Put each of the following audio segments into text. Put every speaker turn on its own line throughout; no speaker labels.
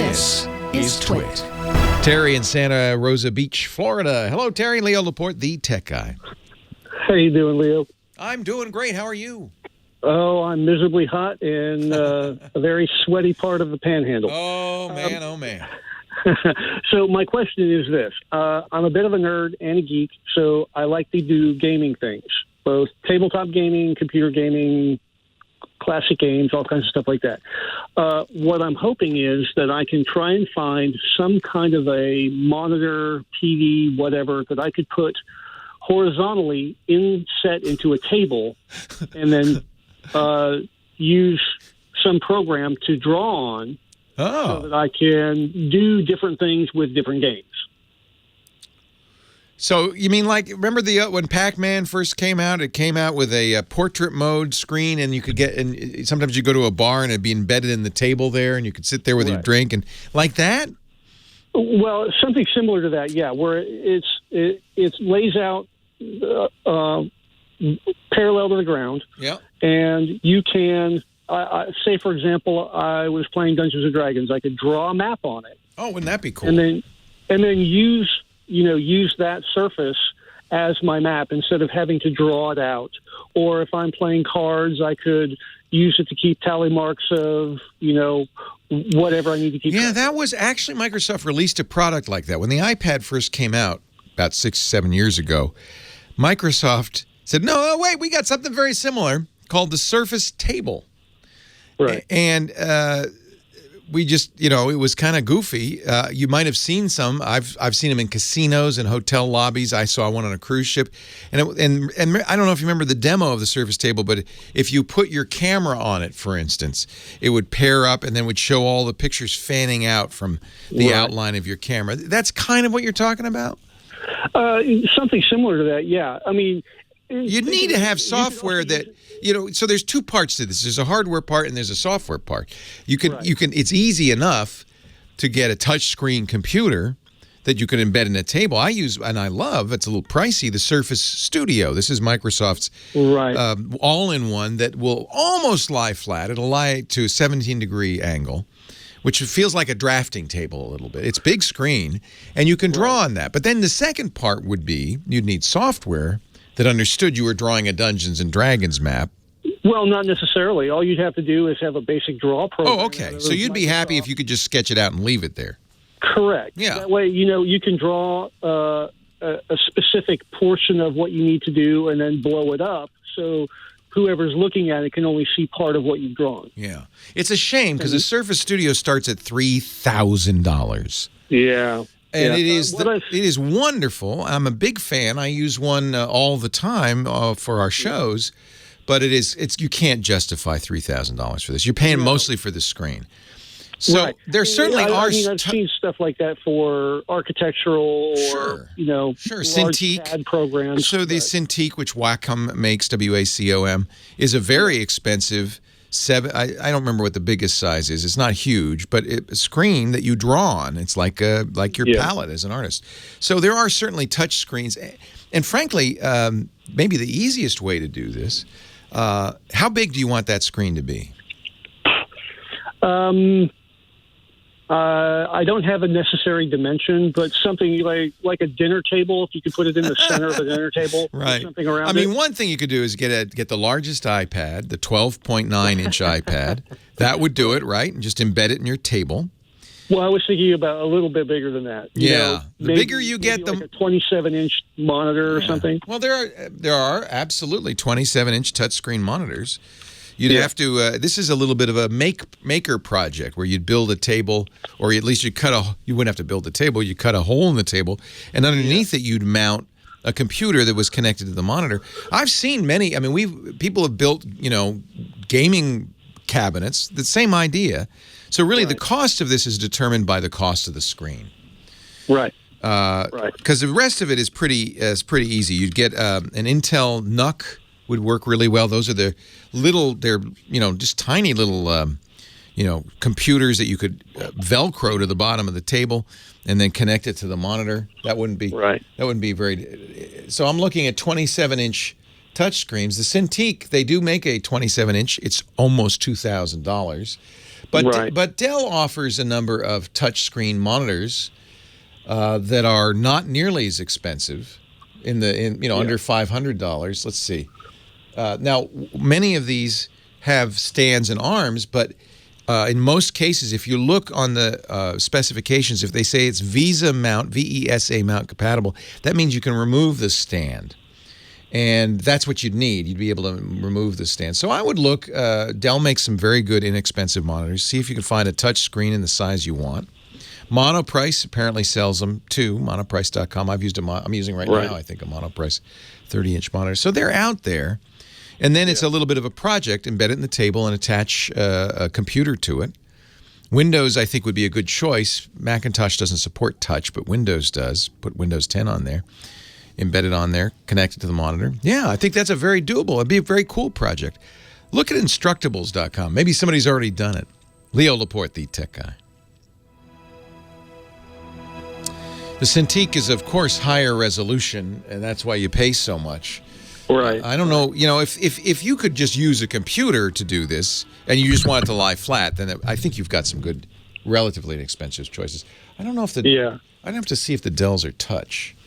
This is TWiT.
Terry in Santa Rosa Beach, Florida. Hello, Terry. Leo Laporte, the tech guy.
How you doing, Leo?
I'm doing great. How are you?
Oh, I'm miserably hot in a very sweaty part of the Panhandle.
Oh, man, oh, man.
So my question is this. I'm a bit of a nerd and a geek, so I like to do gaming things, both tabletop gaming, computer gaming, classic games, all kinds of stuff like that. What I'm hoping is that I can try and find some kind of a monitor, TV, whatever, that I could put horizontally set into a table and then use some program to draw on so that I can do different things with different games.
So you mean like, remember when Pac-Man first came out, it came out with a portrait mode screen, and you could and sometimes you go to a bar and it'd be embedded in the table there, and you could sit there with your drink and like that?
Well, something similar to that, yeah, where it lays out parallel to the ground.
Yeah. And
you can, say, for example, I was playing Dungeons and Dragons. I could draw a map on it.
Oh, wouldn't that be cool?
And then use that surface as my map instead of having to draw it out. Or if I'm playing cards, I could use it to keep tally marks of, whatever I need to keep.
Yeah, that was actually, Microsoft released a product like that. When the iPad first came out about 6-7 years ago, Microsoft said, no, wait, we got something very similar called the Surface Table.
Right.
And we just, it was kind of goofy. You might have seen some. I've seen them in casinos and hotel lobbies. I saw one on a cruise ship. And I don't know if you remember the demo of the Surface Table, but if you put your camera on it, for instance, it would pair up and then would show all the pictures fanning out from the outline of your camera. That's kind of what you're talking about?
Something similar to that, yeah. I mean,
you need to have software that, so there's two parts to this. There's a hardware part and there's a software part. It's easy enough to get a touchscreen computer that you can embed in a table. I use, and I love, it's a little pricey, the Surface Studio. This is Microsoft's all-in-one that will almost lie flat. It'll lie to a 17-degree angle, which feels like a drafting table a little bit. It's big screen, and you can draw on that. But then the second part would be you'd need software that understood you were drawing a Dungeons and Dragons map.
Well, not necessarily. All you'd have to do is have a basic draw program.
Oh, okay. So you'd be happy if you could just sketch it out and leave it there.
Correct.
Yeah.
That way, you can draw a specific portion of what you need to do and then blow it up. So whoever's looking at it can only see part of what you've drawn.
Yeah. It's a shame because the Surface Studio starts at $3,000.
Yeah.
And it is wonderful. I'm a big fan. I use one all the time for our shows, but you can't justify $3,000 for this. You're paying mostly for the screen. So there certainly are.
I've seen stuff like that for architectural or large
Cintiq
CAD programs.
So the Cintiq, which Wacom makes, WACOM, is a very expensive. I don't remember what the biggest size is. It's not huge, but a screen that you draw on. It's like your palette as an artist. So there are certainly touch screens. And frankly, maybe the easiest way to do this, how big do you want that screen to be?
I don't have a necessary dimension, but something like a dinner table, if you could put it in the center of a dinner table,
right?
Something around it.
I mean, one thing you could do is get the largest iPad, the 12.9-inch iPad. That would do it, right? And just embed it in your table.
Well, I was thinking about a little bit bigger than that.
The bigger you get,
like a 27-inch monitor or something.
Well, there are absolutely 27-inch touchscreen monitors. You'd have to. This is a little bit of a maker project where you'd build a table, or at least you wouldn't have to build a table. You cut a hole in the table, and underneath it you'd mount a computer that was connected to the monitor. I've seen many. I mean, people have built gaming cabinets. The same idea. So really, the cost of this is determined by the cost of the screen.
Right.
Because the rest of it is pretty easy. You'd get an Intel NUC. Would work really well. Those are they're just tiny little, computers that you could Velcro to the bottom of the table and then connect it to the monitor. That wouldn't be That wouldn't be very. So I'm looking at 27-inch touchscreens. The Cintiq, they do make a 27-inch. It's almost $2,000. But Dell offers a number of touchscreen monitors that are not nearly as expensive under $500. Let's see. Now, many of these have stands and arms, but in most cases, if you look on the specifications, if they say it's VESA mount, VESA mount compatible, that means you can remove the stand. And that's what you'd need. You'd be able to remove the stand. So I would look. Dell makes some very good, inexpensive monitors. See if you can find a touch screen in the size you want. Monoprice apparently sells them too. Monoprice.com. I'm using right now, I think, a Monoprice 30-inch monitor. So they're out there. And then it's a little bit of a project. Embed it in the table and attach a computer to it. Windows, I think, would be a good choice. Macintosh doesn't support touch, but Windows does. Put Windows 10 on there. Embed it on there, connect it to the monitor. Yeah, I think that's a very doable. It'd be a very cool project. Look at Instructables.com. Maybe somebody's already done it. Leo Laporte, the tech guy. The Cintiq is, of course, higher resolution, and that's why you pay so much.
Right.
I don't know. If you could just use a computer to do this, and you just want it to lie flat, then I think you've got some good, relatively inexpensive choices. I don't know if I'd have to see if the Dells are touch.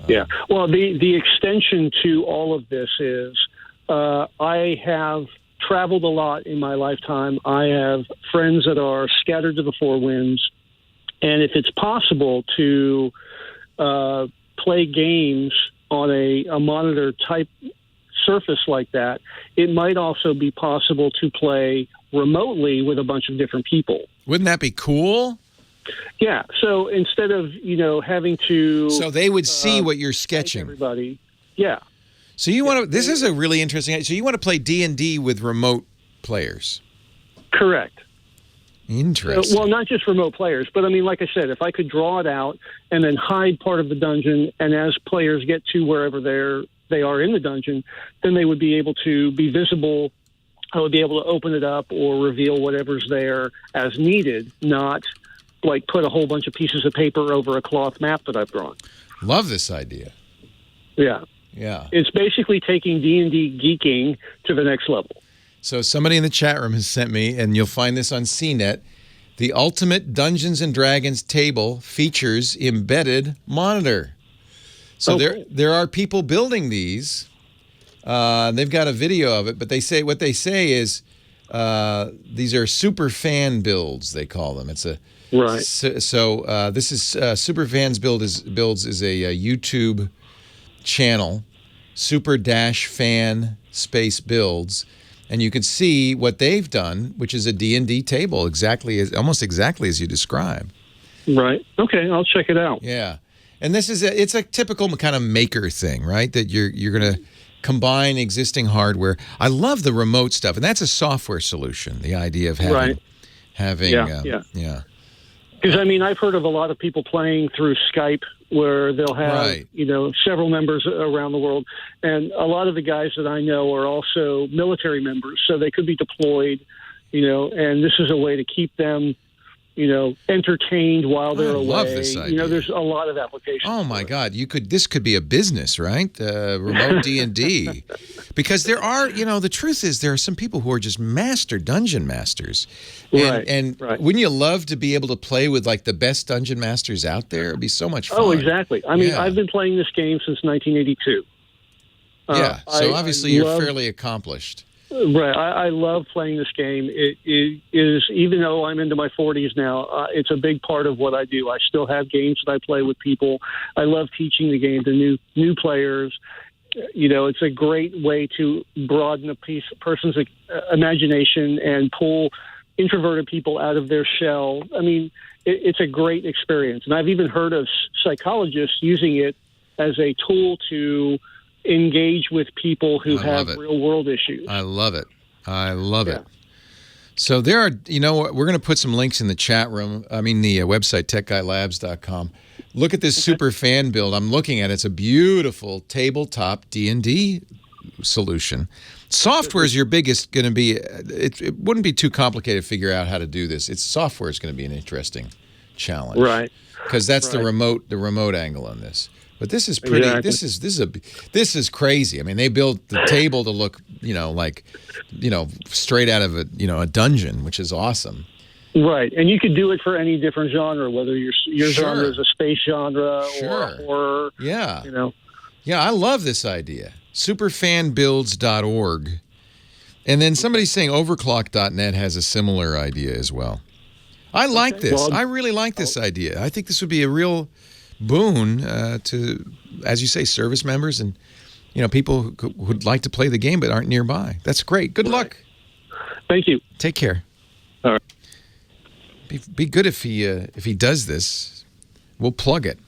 Yeah. Well, the extension to all of this is I have traveled a lot in my lifetime. I have friends that are scattered to the four winds. And if it's possible to play games on a monitor type surface like that, it might also be possible to play remotely with a bunch of different people.
Wouldn't that be cool?
Yeah. So instead of, having to...
So they would see what you're sketching.
Everybody. Yeah.
So you want to... This is a really interesting... So you want to play D&D with remote players?
Correct.
Interesting.
Well, not just remote players, but like I said, if I could draw it out and then hide part of the dungeon, and as players get to wherever they are in the dungeon, then they would be able to be visible. I would be able to open it up or reveal whatever's there as needed, not put a whole bunch of pieces of paper over a cloth map that I've drawn.
Love this idea.
Yeah.
Yeah.
It's basically taking D&D geeking to the next level.
So somebody in the chat room has sent me, and you'll find this on CNET, the Ultimate Dungeons & Dragons table features embedded monitor. So there are people building these. They've got a video of it, but what they say is these are super fan builds, they call them. It's a
right.
So this is Superfans Builds is a YouTube channel, super-fan space builds. And you can see what they've done, which is a D&D table, almost exactly as you describe.
Right. Okay, I'll check it out.
Yeah. And it's a typical kind of maker thing, right? That you're going to combine existing hardware. I love the remote stuff, and that's a software solution, the idea of having...
Yeah. Because, I've heard of a lot of people playing through Skype where they'll have, several members around the world. And a lot of the guys that I know are also military members, so they could be deployed, and this is a way to keep them, entertained while they're away. I love this idea. There's a lot of applications.
Oh, my God. This could be a business, right? Remote D&D. Because there are, the truth is there are some people who are just master dungeon masters. And wouldn't you love to be able to play with, the best dungeon masters out there? It'd be so much fun.
Oh, exactly. I've been playing this game since 1982.
Yeah, so obviously you're fairly accomplished.
Right. I love playing this game. It is, even though I'm into my 40s now, it's a big part of what I do. I still have games that I play with people. I love teaching the game to new players. It's a great way to broaden a person's imagination and pull introverted people out of their shell. It's a great experience. And I've even heard of psychologists using it as a tool to engage with people who have real-world issues.
I love it. It. So there are, we're going to put some links in the chat room. The website, techguylabs.com. Look at this super fan build. I'm looking at it. It's a beautiful tabletop D&D solution. Software is your biggest going to be, it wouldn't be too complicated to figure out how to do this. Software is going to be an interesting challenge.
Right.
Because that's the remote angle on this. But this is pretty.
Exactly.
This is crazy. I mean, they built the table to look, like, straight out of a dungeon, which is awesome.
Right, and you could do it for any different genre, whether your genre is a space genre or a horror.
Yeah.
Yeah,
I love this idea. Superfanbuilds.org. And then somebody's saying overclock.net has a similar idea as well. I like this.
Well,
I really like this idea. I think this would be a real boon to, as you say, service members and people who would like to play the game but aren't nearby. That's great. Good luck.
Thank you.
Take care.
All right.
Be good if he does this. We'll plug it.